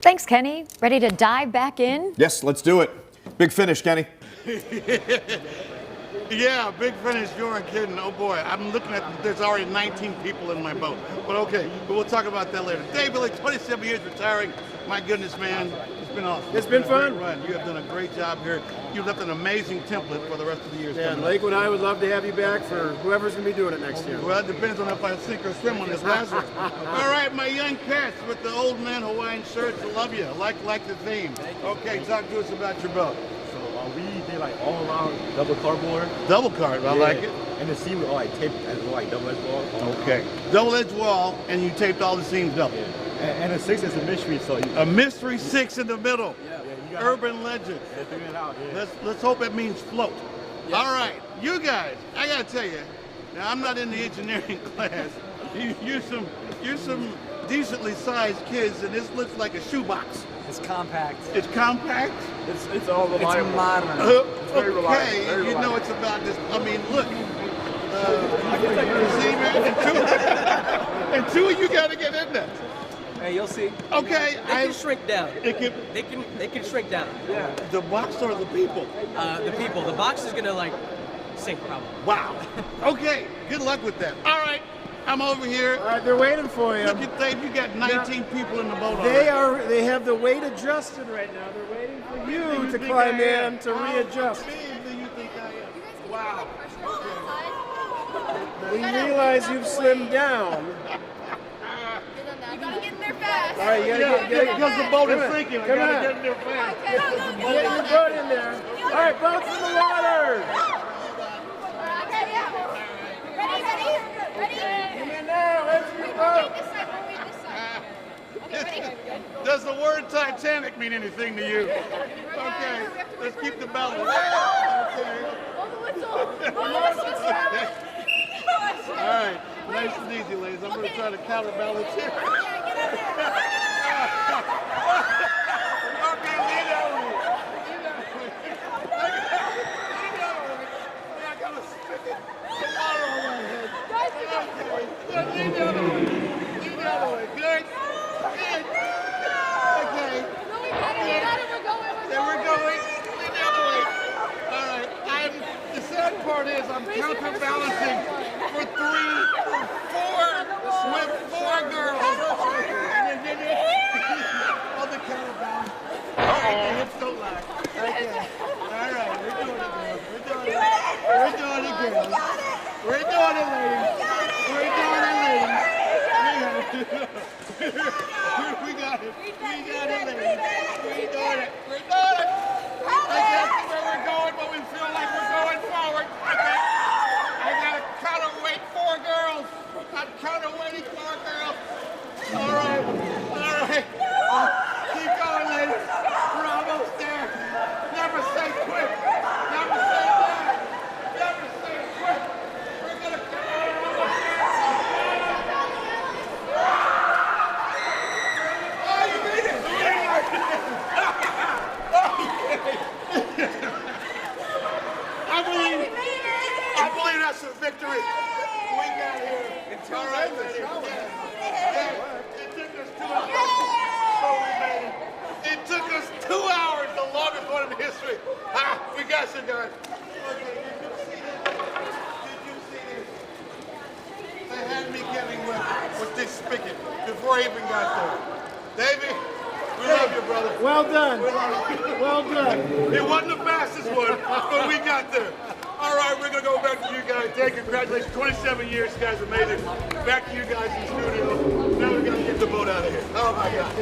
Thanks, Kenny. Ready to dive back in? Yes, let's do it. Big finish, Kenny. Yeah, big finish. You aren't kidding. Oh boy, I'm looking at. There's already 19 people in my boat. But okay, but we'll talk about that later. Dave Billy, 27 years retiring. My goodness, man, it's been awesome. It's been fun. Run. You have done a great job here. You've left an amazing template for the rest of the years. Yeah, Lakewood, I would love to have you back for whoever's going to be doing it next year. Well, it depends on if I sink or swim on this last one. All right, my young cats with the old man Hawaiian shirts. I love you. Like the theme. Okay, talk to us about your boat. So we did like all around double cardboard. Double card, I like it. And the seam was all like taped as well, like double edged wall. Okay. Double edged wall, and you taped all the seams double. Yeah. And the 6 is a mystery, so you, A mystery 6 in the middle. yeah, you got Urban legend. to figure it out. Yeah. Let's hope it means float. All right, you guys. I gotta tell you. Now I'm not in the engineering class. You're some decently sized kids, and this looks like a shoebox. It's compact. It's compact. It's all It's reliable. modern. very reliable, Okay, very you know reliable. it's about this. I mean, look. See, man, and two of you gotta get in there. Hey, you'll see. Okay, They can shrink down. It can, They can shrink down. the box or the people? The people. The box is gonna like sink probably. Wow. Okay, good luck with that. All right, I'm over here. All right, they're waiting for you. Look at Dave, you got 19 people in the boat They already. they have the weight adjusted right now. They're waiting for Who do you to think climb I am? in to How readjust. big do you think I am? Wow. We realize you've slimmed down. You gotta get in there fast. All right, you gotta Yeah, get because the boat come is on, sinking. I come gotta on. get in there fast. Get your boat in there. All right, boats in the water. Okay, yeah. Ready? Come in now. Let's your boat. This side, we'll wait this side. Okay, ready? Does the word Titanic mean anything to you? Okay, let's keep the balance. Okay. Blow the whistle. Blow the whistle. All right, nice and easy, ladies. I'm going to try to counterbalance here. Okay, lean that way. Lean that way. Lean that way. I got to stick it. The water on my head. Okay, yeah, lean the other way. Lean the other way. Good. Good. Okay. No, we got it. We're going. There we're going. Lean the other way. All right. The sad part is I'm counterbalancing for 3, 4 with 4 girls. Oh, the counterbalance. The hips don't lie. Okay. All right. We're doing it, girls. We're doing it. We're doing it, girls. We're doing it, ladies. We're doing it, ladies. We got it. We got it, ladies. We're doing it. We're doing it. I guess where we're going, but we feel like we're going forward. Okay. I got to counterweight 4 girls. I'm counterweighting 4 girls. All right. All right. Keep going, ladies. We're almost there. Never say quit. Never say die. Never say quit. We're going to come out. Oh, you made it. I believe that's a victory. We got here. All right, ladies. Yeah. It took us 2 hours. So we made it. It took us 2 hours, the longest one in history. We got you guys. Okay, did you see this? Did you see this? They had me getting with this spigot before I even got there. Davey, we love you, brother. Well done. We love you. Well done. It wasn't the fastest one, but we got there. All right, we're going to go back to you guys. Dave, congratulations. 27 years, you guys are amazing. Back to you guys in the studio. Now we're going to get the boat out of here. Oh, my God.